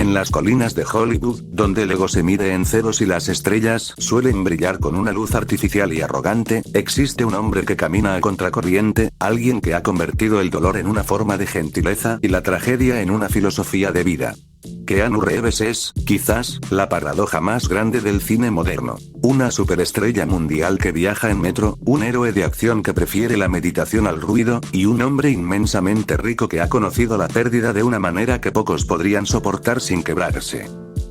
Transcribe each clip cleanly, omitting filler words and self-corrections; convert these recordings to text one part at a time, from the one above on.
En las colinas de Hollywood, donde el ego se mide en ceros y las estrellas suelen brillar con una luz artificial y arrogante, existe un hombre que camina a contracorriente, alguien que ha convertido el dolor en una forma de gentileza y la tragedia en una filosofía de vida. Keanu Reeves es, quizás, la paradoja más grande del cine moderno. Una superestrella mundial que viaja en metro, un héroe de acción que prefiere la meditación al ruido, y un hombre inmensamente rico que ha conocido la pérdida de una manera que pocos podrían soportar sin quebrarse.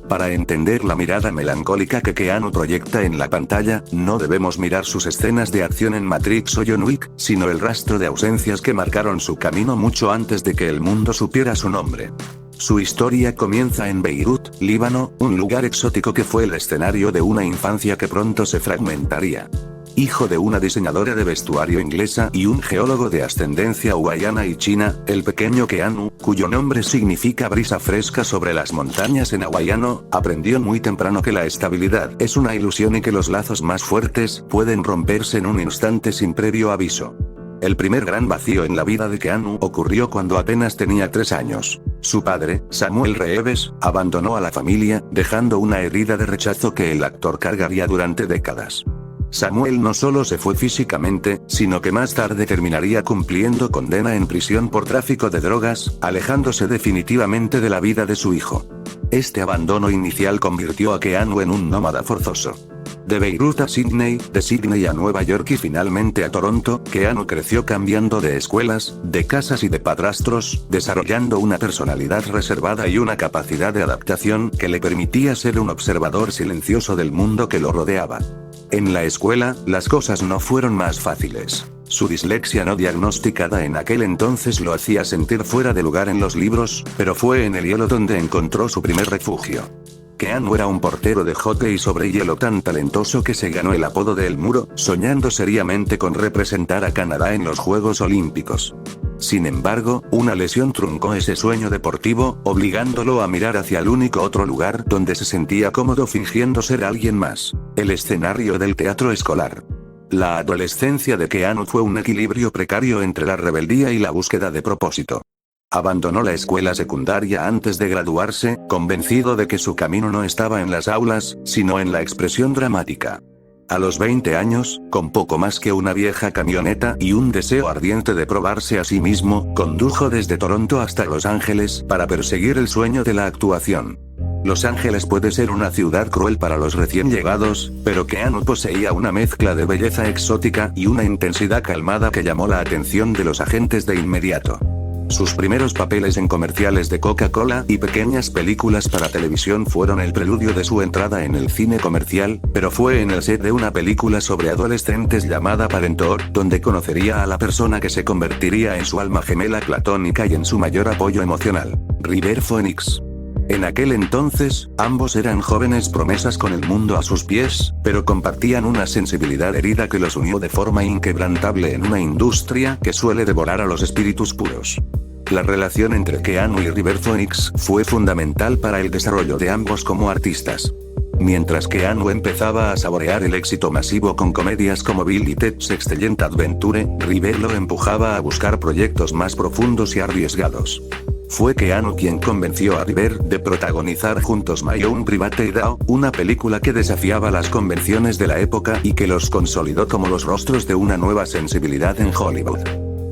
Para entender la mirada melancólica que Keanu proyecta en la pantalla, no debemos mirar sus escenas de acción en Matrix o John Wick, sino el rastro de ausencias que marcaron su camino mucho antes de que el mundo supiera su nombre. Su historia comienza en Beirut, Líbano, un lugar exótico que fue el escenario de una infancia que pronto se fragmentaría. Hijo de una diseñadora de vestuario inglesa y un geólogo de ascendencia hawaiana y china, el pequeño Keanu, cuyo nombre significa brisa fresca sobre las montañas en hawaiano, aprendió muy temprano que la estabilidad es una ilusión y que los lazos más fuertes pueden romperse en un instante sin previo aviso. El primer gran vacío en la vida de Keanu ocurrió cuando apenas tenía 3 años. Su padre, Samuel Reeves, abandonó a la familia, dejando una herida de rechazo que el actor cargaría durante décadas. Samuel no solo se fue físicamente, sino que más tarde terminaría cumpliendo condena en prisión por tráfico de drogas, alejándose definitivamente de la vida de su hijo. Este abandono inicial convirtió a Keanu en un nómada forzoso. De Beirut a Sydney, de Sydney a Nueva York y finalmente a Toronto, Keanu creció cambiando de escuelas, de casas y de padrastros, desarrollando una personalidad reservada y una capacidad de adaptación que le permitía ser un observador silencioso del mundo que lo rodeaba. En la escuela, las cosas no fueron más fáciles. Su dislexia no diagnosticada en aquel entonces lo hacía sentir fuera de lugar en los libros, pero fue en el hielo donde encontró su primer refugio. Keanu era un portero de hockey sobre hielo tan talentoso que se ganó el apodo de El Muro, soñando seriamente con representar a Canadá en los Juegos Olímpicos. Sin embargo, una lesión truncó ese sueño deportivo, obligándolo a mirar hacia el único otro lugar donde se sentía cómodo fingiendo ser alguien más: el escenario del teatro escolar. La adolescencia de Keanu fue un equilibrio precario entre la rebeldía y la búsqueda de propósito. Abandonó la escuela secundaria antes de graduarse, convencido de que su camino no estaba en las aulas, sino en la expresión dramática. A los 20 años, con poco más que una vieja camioneta y un deseo ardiente de probarse a sí mismo, condujo desde Toronto hasta Los Ángeles para perseguir el sueño de la actuación. Los Ángeles puede ser una ciudad cruel para los recién llegados, pero Keanu poseía una mezcla de belleza exótica y una intensidad calmada que llamó la atención de los agentes de inmediato. Sus primeros papeles en comerciales de Coca-Cola y pequeñas películas para televisión fueron el preludio de su entrada en el cine comercial, pero fue en el set de una película sobre adolescentes llamada Parentor, donde conocería a la persona que se convertiría en su alma gemela platónica y en su mayor apoyo emocional, River Phoenix. En aquel entonces, ambos eran jóvenes promesas con el mundo a sus pies, pero compartían una sensibilidad herida que los unió de forma inquebrantable en una industria que suele devorar a los espíritus puros. La relación entre Keanu y River Phoenix fue fundamental para el desarrollo de ambos como artistas. Mientras Keanu empezaba a saborear el éxito masivo con comedias como Bill y Ted's Excellent Adventure, River lo empujaba a buscar proyectos más profundos y arriesgados. Fue Keanu quien convenció a River de protagonizar juntos My Own Private Idaho, una película que desafiaba las convenciones de la época y que los consolidó como los rostros de una nueva sensibilidad en Hollywood.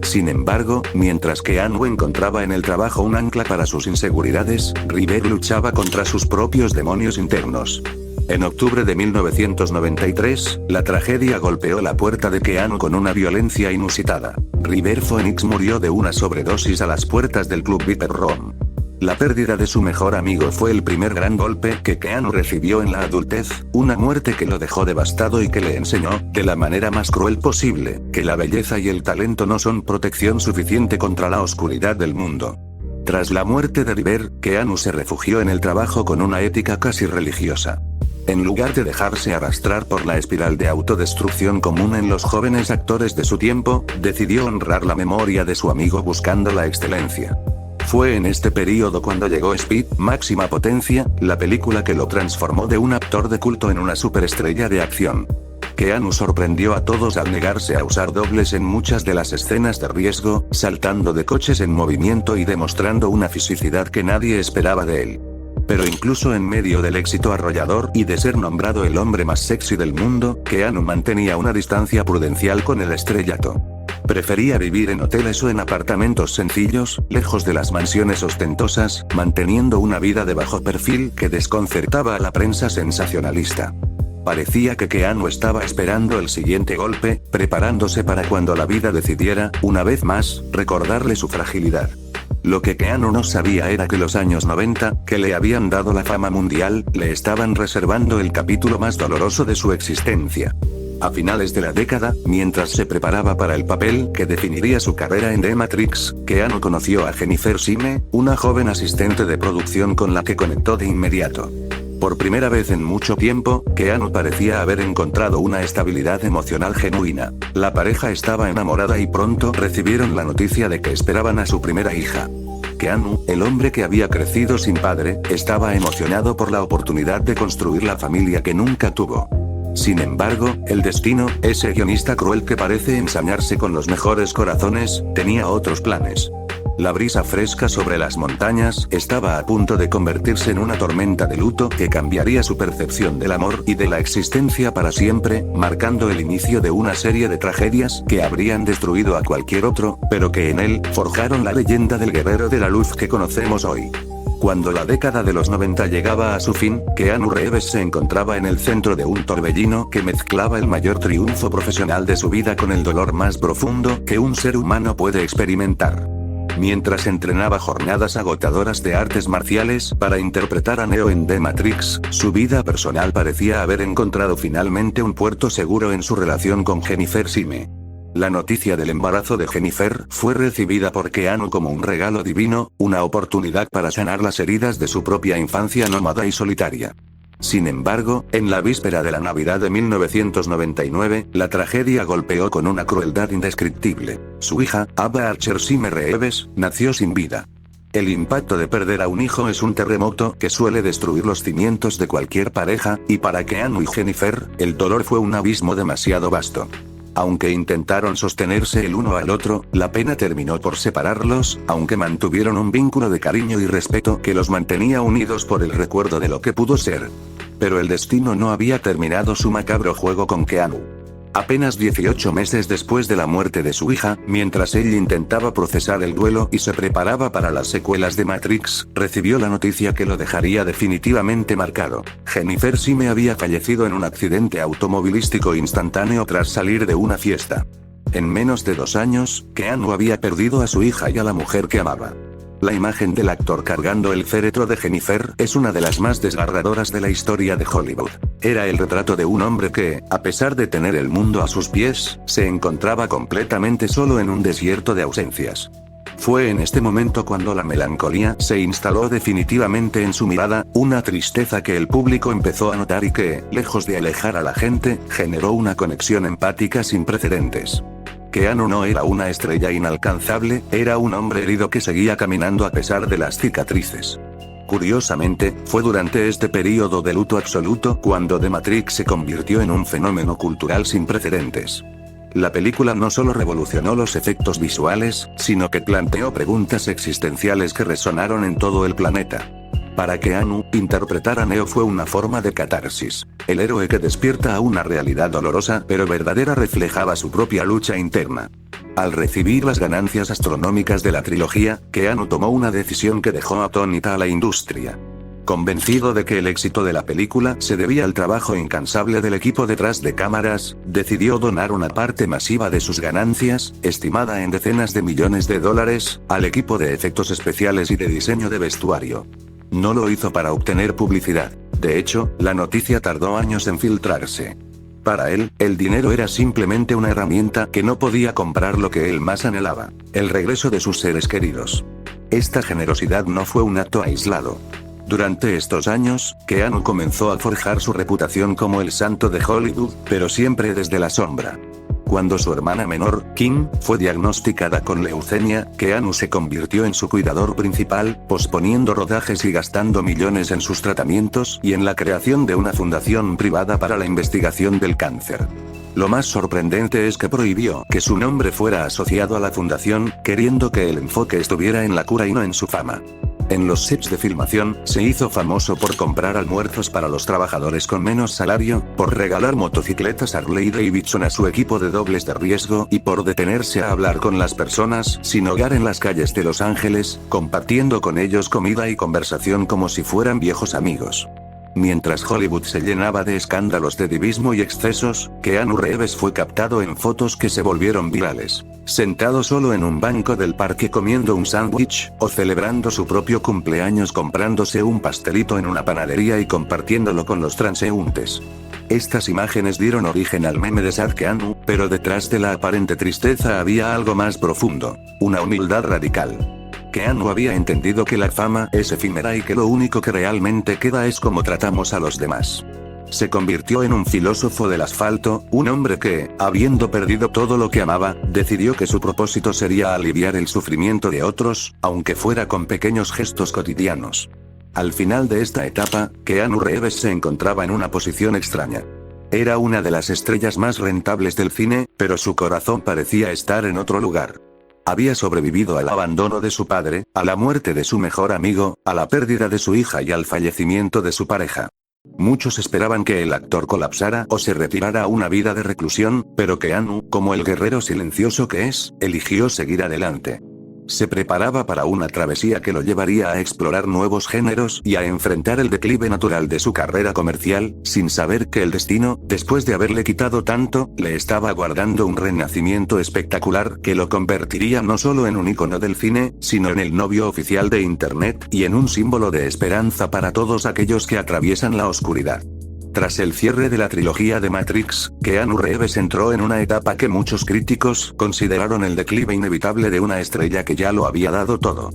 Sin embargo, mientras Keanu encontraba en el trabajo un ancla para sus inseguridades, River luchaba contra sus propios demonios internos. En octubre de 1993, la tragedia golpeó la puerta de Keanu con una violencia inusitada. River Phoenix murió de una sobredosis a las puertas del club Viper Room. La pérdida de su mejor amigo fue el primer gran golpe que Keanu recibió en la adultez, una muerte que lo dejó devastado y que le enseñó, de la manera más cruel posible, que la belleza y el talento no son protección suficiente contra la oscuridad del mundo. Tras la muerte de River, Keanu se refugió en el trabajo con una ética casi religiosa. En lugar de dejarse arrastrar por la espiral de autodestrucción común en los jóvenes actores de su tiempo, decidió honrar la memoria de su amigo buscando la excelencia. Fue en este período cuando llegó Speed, Máxima Potencia, la película que lo transformó de un actor de culto en una superestrella de acción. Keanu sorprendió a todos al negarse a usar dobles en muchas de las escenas de riesgo, saltando de coches en movimiento y demostrando una fisicidad que nadie esperaba de él. Pero incluso en medio del éxito arrollador y de ser nombrado el hombre más sexy del mundo, Keanu mantenía una distancia prudencial con el estrellato. Prefería vivir en hoteles o en apartamentos sencillos, lejos de las mansiones ostentosas, manteniendo una vida de bajo perfil que desconcertaba a la prensa sensacionalista. Parecía que Keanu estaba esperando el siguiente golpe, preparándose para cuando la vida decidiera, una vez más, recordarle su fragilidad. Lo que Keanu no sabía era que los años 90, que le habían dado la fama mundial, le estaban reservando el capítulo más doloroso de su existencia. A finales de la década, mientras se preparaba para el papel que definiría su carrera en The Matrix, Keanu conoció a Jennifer Sime, una joven asistente de producción con la que conectó de inmediato. Por primera vez en mucho tiempo, Keanu parecía haber encontrado una estabilidad emocional genuina. La pareja estaba enamorada y pronto recibieron la noticia de que esperaban a su primera hija. Keanu, el hombre que había crecido sin padre, estaba emocionado por la oportunidad de construir la familia que nunca tuvo. Sin embargo, el destino, ese guionista cruel que parece ensañarse con los mejores corazones, tenía otros planes. La brisa fresca sobre las montañas estaba a punto de convertirse en una tormenta de luto que cambiaría su percepción del amor y de la existencia para siempre, marcando el inicio de una serie de tragedias que habrían destruido a cualquier otro, pero que en él forjaron la leyenda del guerrero de la luz que conocemos hoy. Cuando la década de los 90 llegaba a su fin, Keanu Reeves se encontraba en el centro de un torbellino que mezclaba el mayor triunfo profesional de su vida con el dolor más profundo que un ser humano puede experimentar. Mientras entrenaba jornadas agotadoras de artes marciales para interpretar a Neo en The Matrix, su vida personal parecía haber encontrado finalmente un puerto seguro en su relación con Jennifer Sime. La noticia del embarazo de Jennifer fue recibida por Keanu como un regalo divino, una oportunidad para sanar las heridas de su propia infancia nómada y solitaria. Sin embargo, en la víspera de la Navidad de 1999, la tragedia golpeó con una crueldad indescriptible. Su hija, Ava Archer Sime Reeves, nació sin vida. El impacto de perder a un hijo es un terremoto que suele destruir los cimientos de cualquier pareja, y para Keanu y Jennifer, el dolor fue un abismo demasiado vasto. Aunque intentaron sostenerse el uno al otro, la pena terminó por separarlos, aunque mantuvieron un vínculo de cariño y respeto que los mantenía unidos por el recuerdo de lo que pudo ser. Pero el destino no había terminado su macabro juego con Keanu. Apenas 18 meses después de la muerte de su hija, mientras él intentaba procesar el duelo y se preparaba para las secuelas de Matrix, recibió la noticia que lo dejaría definitivamente marcado. Jennifer Sime había fallecido en un accidente automovilístico instantáneo tras salir de una fiesta. En menos de 2 años, Keanu había perdido a su hija y a la mujer que amaba. La imagen del actor cargando el féretro de Jennifer es una de las más desgarradoras de la historia de Hollywood. Era el retrato de un hombre que, a pesar de tener el mundo a sus pies, se encontraba completamente solo en un desierto de ausencias. Fue en este momento cuando la melancolía se instaló definitivamente en su mirada, una tristeza que el público empezó a notar y que, lejos de alejar a la gente, generó una conexión empática sin precedentes. Keanu no era una estrella inalcanzable, era un hombre herido que seguía caminando a pesar de las cicatrices. Curiosamente, fue durante este período de luto absoluto cuando The Matrix se convirtió en un fenómeno cultural sin precedentes. La película no solo revolucionó los efectos visuales, sino que planteó preguntas existenciales que resonaron en todo el planeta. Para Keanu, interpretar a Neo fue una forma de catarsis. El héroe que despierta a una realidad dolorosa pero verdadera reflejaba su propia lucha interna. Al recibir las ganancias astronómicas de la trilogía, Keanu tomó una decisión que dejó atónita a la industria. Convencido de que el éxito de la película se debía al trabajo incansable del equipo detrás de cámaras, decidió donar una parte masiva de sus ganancias, estimada en decenas de millones de dólares, al equipo de efectos especiales y de diseño de vestuario. No lo hizo para obtener publicidad. De hecho, la noticia tardó años en filtrarse. Para él, el dinero era simplemente una herramienta que no podía comprar lo que él más anhelaba: el regreso de sus seres queridos. Esta generosidad no fue un acto aislado. Durante estos años, Keanu comenzó a forjar su reputación como el santo de Hollywood, pero siempre desde la sombra. Cuando su hermana menor, Kim, fue diagnosticada con leucemia, Keanu se convirtió en su cuidador principal, posponiendo rodajes y gastando millones en sus tratamientos y en la creación de una fundación privada para la investigación del cáncer. Lo más sorprendente es que prohibió que su nombre fuera asociado a la fundación, queriendo que el enfoque estuviera en la cura y no en su fama. En los sets de filmación, se hizo famoso por comprar almuerzos para los trabajadores con menos salario, por regalar motocicletas Harley Davidson a su equipo de dobles de riesgo y por detenerse a hablar con las personas sin hogar en las calles de Los Ángeles, compartiendo con ellos comida y conversación como si fueran viejos amigos. Mientras Hollywood se llenaba de escándalos de divismo y excesos, Keanu Reeves fue captado en fotos que se volvieron virales, sentado solo en un banco del parque comiendo un sándwich, o celebrando su propio cumpleaños comprándose un pastelito en una panadería y compartiéndolo con los transeúntes. Estas imágenes dieron origen al meme de Sad Keanu, pero detrás de la aparente tristeza había algo más profundo, una humildad radical. Keanu había entendido que la fama es efímera y que lo único que realmente queda es cómo tratamos a los demás. Se convirtió en un filósofo del asfalto, un hombre que, habiendo perdido todo lo que amaba, decidió que su propósito sería aliviar el sufrimiento de otros, aunque fuera con pequeños gestos cotidianos. Al final de esta etapa, Keanu Reeves se encontraba en una posición extraña. Era una de las estrellas más rentables del cine, pero su corazón parecía estar en otro lugar. Había sobrevivido al abandono de su padre, a la muerte de su mejor amigo, a la pérdida de su hija y al fallecimiento de su pareja. Muchos esperaban que el actor colapsara o se retirara a una vida de reclusión, pero Keanu, como el guerrero silencioso que es, eligió seguir adelante. Se preparaba para una travesía que lo llevaría a explorar nuevos géneros y a enfrentar el declive natural de su carrera comercial, sin saber que el destino, después de haberle quitado tanto, le estaba guardando un renacimiento espectacular que lo convertiría no solo en un ícono del cine, sino en el novio oficial de Internet y en un símbolo de esperanza para todos aquellos que atraviesan la oscuridad. Tras el cierre de la trilogía de Matrix, Keanu Reeves entró en una etapa que muchos críticos consideraron el declive inevitable de una estrella que ya lo había dado todo.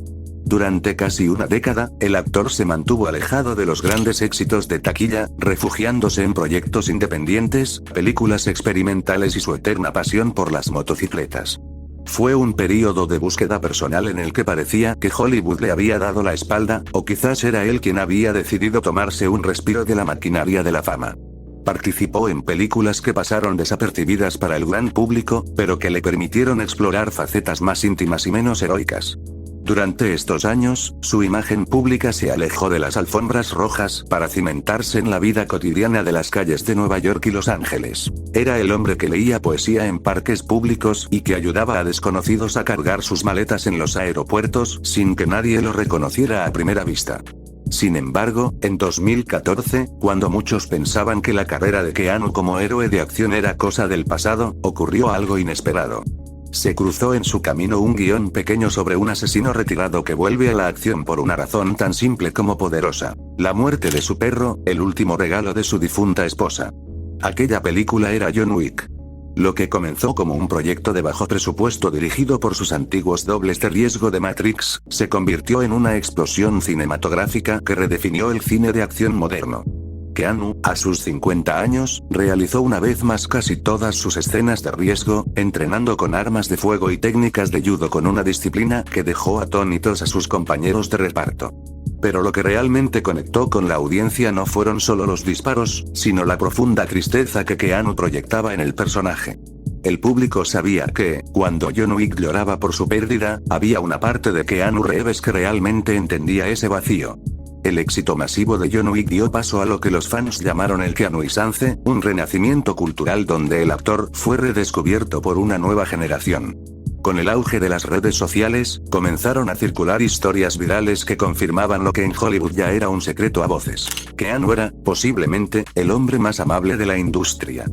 Durante casi una década, el actor se mantuvo alejado de los grandes éxitos de taquilla, refugiándose en proyectos independientes, películas experimentales y su eterna pasión por las motocicletas. Fue un período de búsqueda personal en el que parecía que Hollywood le había dado la espalda, o quizás era él quien había decidido tomarse un respiro de la maquinaria de la fama. Participó en películas que pasaron desapercibidas para el gran público, pero que le permitieron explorar facetas más íntimas y menos heroicas. Durante estos años, su imagen pública se alejó de las alfombras rojas para cimentarse en la vida cotidiana de las calles de Nueva York y Los Ángeles. Era el hombre que leía poesía en parques públicos y que ayudaba a desconocidos a cargar sus maletas en los aeropuertos sin que nadie lo reconociera a primera vista. Sin embargo, en 2014, cuando muchos pensaban que la carrera de Keanu como héroe de acción era cosa del pasado, ocurrió algo inesperado. Se cruzó en su camino un guión pequeño sobre un asesino retirado que vuelve a la acción por una razón tan simple como poderosa: la muerte de su perro, el último regalo de su difunta esposa. Aquella película era John Wick. Lo que comenzó como un proyecto de bajo presupuesto dirigido por sus antiguos dobles de riesgo de Matrix, se convirtió en una explosión cinematográfica que redefinió el cine de acción moderno. Keanu, a sus 50 años, realizó una vez más casi todas sus escenas de riesgo, entrenando con armas de fuego y técnicas de judo con una disciplina que dejó atónitos a sus compañeros de reparto. Pero lo que realmente conectó con la audiencia no fueron solo los disparos, sino la profunda tristeza que Keanu proyectaba en el personaje. El público sabía que, cuando John Wick lloraba por su pérdida, había una parte de Keanu Reeves que realmente entendía ese vacío. El éxito masivo de John Wick dio paso a lo que los fans llamaron el Keanuisance, un renacimiento cultural donde el actor fue redescubierto por una nueva generación. Con el auge de las redes sociales, comenzaron a circular historias virales que confirmaban lo que en Hollywood ya era un secreto a voces: Keanu era, posiblemente, el hombre más amable de la industria.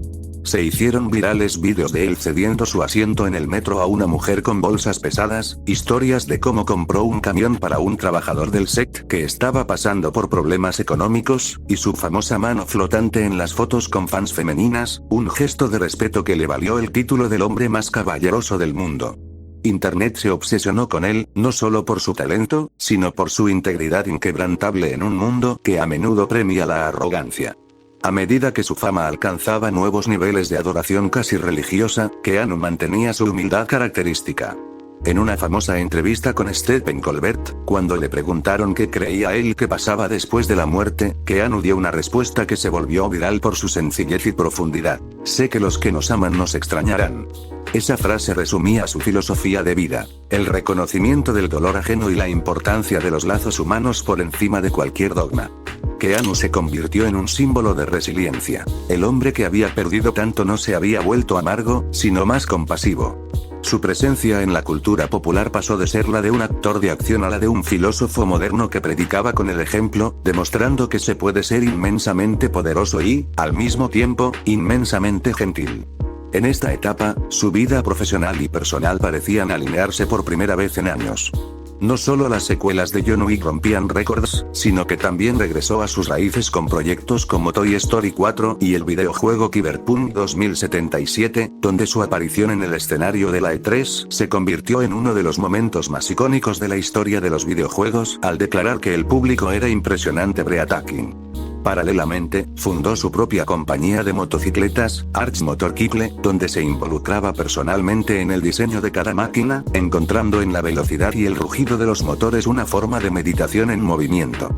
Se hicieron virales vídeos de él cediendo su asiento en el metro a una mujer con bolsas pesadas, historias de cómo compró un camión para un trabajador del set que estaba pasando por problemas económicos, y su famosa mano flotante en las fotos con fans femeninas, un gesto de respeto que le valió el título del hombre más caballeroso del mundo. Internet se obsesionó con él, no solo por su talento, sino por su integridad inquebrantable en un mundo que a menudo premia la arrogancia. A medida que su fama alcanzaba nuevos niveles de adoración casi religiosa, Keanu mantenía su humildad característica. En una famosa entrevista con Stephen Colbert, cuando le preguntaron qué creía él que pasaba después de la muerte, Keanu dio una respuesta que se volvió viral por su sencillez y profundidad: sé que los que nos aman nos extrañarán. Esa frase resumía su filosofía de vida, el reconocimiento del dolor ajeno y la importancia de los lazos humanos por encima de cualquier dogma. Keanu se convirtió en un símbolo de resiliencia. El hombre que había perdido tanto no se había vuelto amargo, sino más compasivo. Su presencia en la cultura popular pasó de ser la de un actor de acción a la de un filósofo moderno que predicaba con el ejemplo, demostrando que se puede ser inmensamente poderoso y, al mismo tiempo, inmensamente gentil. En esta etapa, su vida profesional y personal parecían alinearse por primera vez en años. No solo las secuelas de John Wick rompían récords, sino que también regresó a sus raíces con proyectos como Toy Story 4 y el videojuego Cyberpunk 2077, donde su aparición en el escenario de la E3 se convirtió en uno de los momentos más icónicos de la historia de los videojuegos, al declarar que el público era impresionante breathtaking. Paralelamente, fundó su propia compañía de motocicletas, Arch Motorcycle, donde se involucraba personalmente en el diseño de cada máquina, encontrando en la velocidad y el rugido de los motores una forma de meditación en movimiento.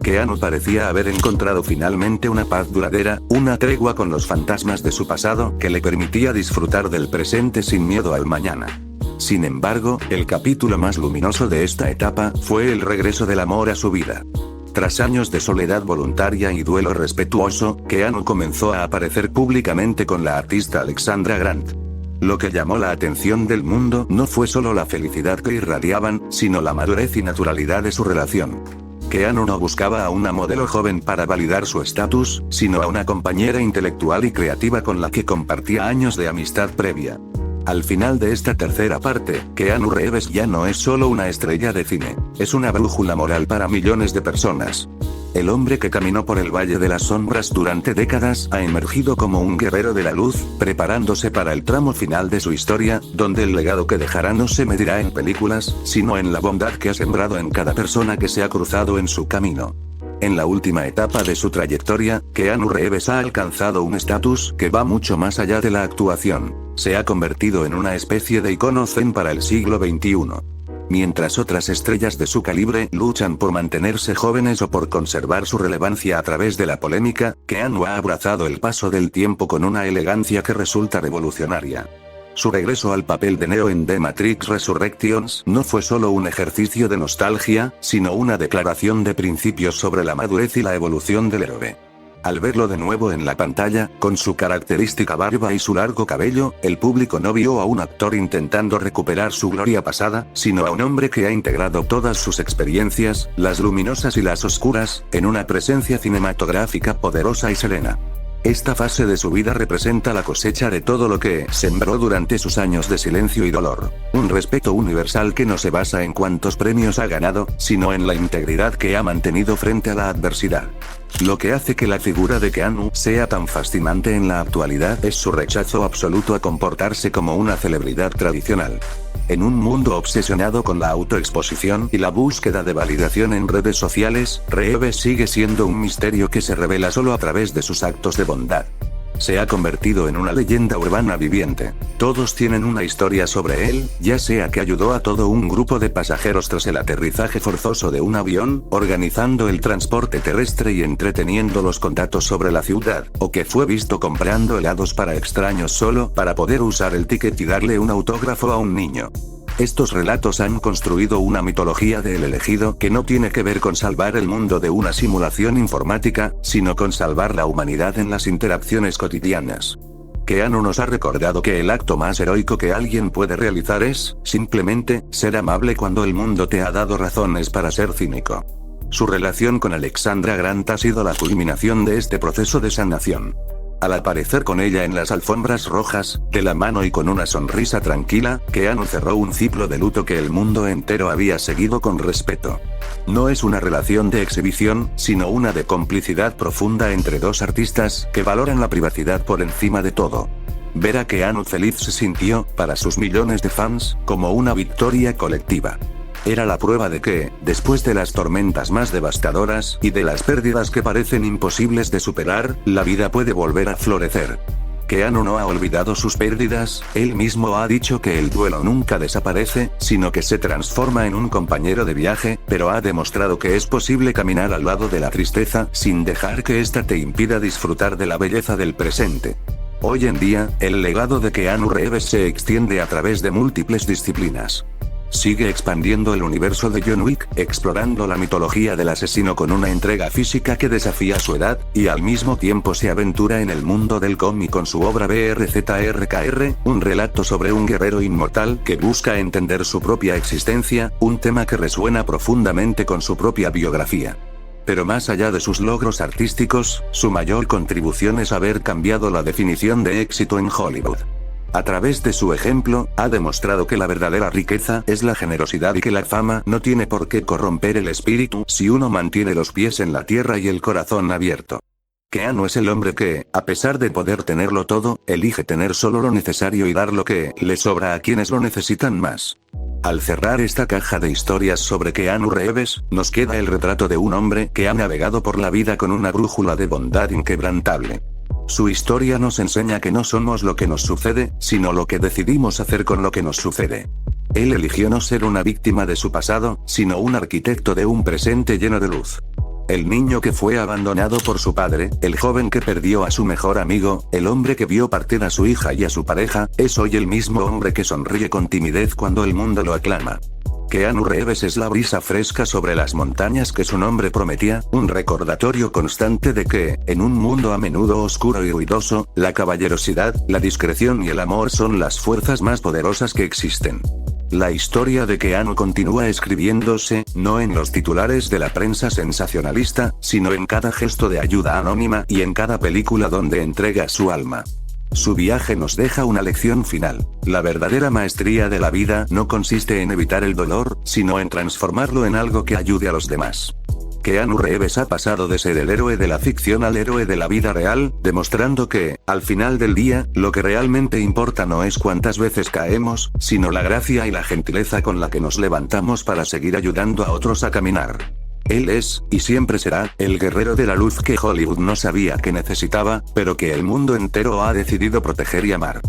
Keanu parecía haber encontrado finalmente una paz duradera, una tregua con los fantasmas de su pasado, que le permitía disfrutar del presente sin miedo al mañana. Sin embargo, el capítulo más luminoso de esta etapa fue el regreso del amor a su vida. Tras años de soledad voluntaria y duelo respetuoso, Keanu comenzó a aparecer públicamente con la artista Alexandra Grant. Lo que llamó la atención del mundo no fue solo la felicidad que irradiaban, sino la madurez y naturalidad de su relación. Keanu no buscaba a una modelo joven para validar su estatus, sino a una compañera intelectual y creativa con la que compartía años de amistad previa. Al final de esta tercera parte, Keanu Reeves ya no es solo una estrella de cine, es una brújula moral para millones de personas. El hombre que caminó por el Valle de las Sombras durante décadas ha emergido como un guerrero de la luz, preparándose para el tramo final de su historia, donde el legado que dejará no se medirá en películas, sino en la bondad que ha sembrado en cada persona que se ha cruzado en su camino. En la última etapa de su trayectoria, Keanu Reeves ha alcanzado un estatus que va mucho más allá de la actuación. Se ha convertido en una especie de icono zen para el siglo XXI. Mientras otras estrellas de su calibre luchan por mantenerse jóvenes o por conservar su relevancia a través de la polémica, Keanu ha abrazado el paso del tiempo con una elegancia que resulta revolucionaria. Su regreso al papel de Neo en The Matrix Resurrections no fue solo un ejercicio de nostalgia, sino una declaración de principios sobre la madurez y la evolución del héroe. Al verlo de nuevo en la pantalla, con su característica barba y su largo cabello, el público no vio a un actor intentando recuperar su gloria pasada, sino a un hombre que ha integrado todas sus experiencias, las luminosas y las oscuras, en una presencia cinematográfica poderosa y serena. Esta fase de su vida representa la cosecha de todo lo que sembró durante sus años de silencio y dolor. Un respeto universal que no se basa en cuántos premios ha ganado, sino en la integridad que ha mantenido frente a la adversidad. Lo que hace que la figura de Keanu sea tan fascinante en la actualidad es su rechazo absoluto a comportarse como una celebridad tradicional. En un mundo obsesionado con la autoexposición y la búsqueda de validación en redes sociales, Reeves sigue siendo un misterio que se revela solo a través de sus actos de bondad. Se ha convertido en una leyenda urbana viviente. Todos tienen una historia sobre él, ya sea que ayudó a todo un grupo de pasajeros tras el aterrizaje forzoso de un avión, organizando el transporte terrestre y entreteniéndolos con datos sobre la ciudad, o que fue visto comprando helados para extraños solo para poder usar el ticket y darle un autógrafo a un niño. Estos relatos han construido una mitología de El Elegido que no tiene que ver con salvar el mundo de una simulación informática, sino con salvar la humanidad en las interacciones cotidianas. Keanu nos ha recordado que el acto más heroico que alguien puede realizar es, simplemente, ser amable cuando el mundo te ha dado razones para ser cínico. Su relación con Alexandra Grant ha sido la culminación de este proceso de sanación. Al aparecer con ella en las alfombras rojas, de la mano y con una sonrisa tranquila, Keanu cerró un ciclo de luto que el mundo entero había seguido con respeto. No es una relación de exhibición, sino una de complicidad profunda entre dos artistas que valoran la privacidad por encima de todo. Ver a Keanu feliz se sintió, para sus millones de fans, como una victoria colectiva. Era la prueba de que, después de las tormentas más devastadoras, y de las pérdidas que parecen imposibles de superar, la vida puede volver a florecer. Keanu no ha olvidado sus pérdidas, él mismo ha dicho que el duelo nunca desaparece, sino que se transforma en un compañero de viaje, pero ha demostrado que es posible caminar al lado de la tristeza, sin dejar que ésta te impida disfrutar de la belleza del presente. Hoy en día, el legado de Keanu Reeves se extiende a través de múltiples disciplinas. Sigue expandiendo el universo de John Wick, explorando la mitología del asesino con una entrega física que desafía su edad, y al mismo tiempo se aventura en el mundo del cómic con su obra BRZRKR, un relato sobre un guerrero inmortal que busca entender su propia existencia, un tema que resuena profundamente con su propia biografía. Pero más allá de sus logros artísticos, su mayor contribución es haber cambiado la definición de éxito en Hollywood. A través de su ejemplo, ha demostrado que la verdadera riqueza es la generosidad y que la fama no tiene por qué corromper el espíritu si uno mantiene los pies en la tierra y el corazón abierto. Keanu es el hombre que, a pesar de poder tenerlo todo, elige tener solo lo necesario y dar lo que le sobra a quienes lo necesitan más. Al cerrar esta caja de historias sobre Keanu Reeves, nos queda el retrato de un hombre que ha navegado por la vida con una brújula de bondad inquebrantable. Su historia nos enseña que no somos lo que nos sucede, sino lo que decidimos hacer con lo que nos sucede. Él eligió no ser una víctima de su pasado, sino un arquitecto de un presente lleno de luz. El niño que fue abandonado por su padre, el joven que perdió a su mejor amigo, el hombre que vio partir a su hija y a su pareja, es hoy el mismo hombre que sonríe con timidez cuando el mundo lo aclama. Keanu Reeves es la brisa fresca sobre las montañas que su nombre prometía, un recordatorio constante de que, en un mundo a menudo oscuro y ruidoso, la caballerosidad, la discreción y el amor son las fuerzas más poderosas que existen. La historia de Keanu continúa escribiéndose, no en los titulares de la prensa sensacionalista, sino en cada gesto de ayuda anónima y en cada película donde entrega su alma. Su viaje nos deja una lección final. La verdadera maestría de la vida no consiste en evitar el dolor, sino en transformarlo en algo que ayude a los demás. Keanu Reeves ha pasado de ser el héroe de la ficción al héroe de la vida real, demostrando que, al final del día, lo que realmente importa no es cuántas veces caemos, sino la gracia y la gentileza con la que nos levantamos para seguir ayudando a otros a caminar. Él es, y siempre será, el guerrero de la luz que Hollywood no sabía que necesitaba, pero que el mundo entero ha decidido proteger y amar.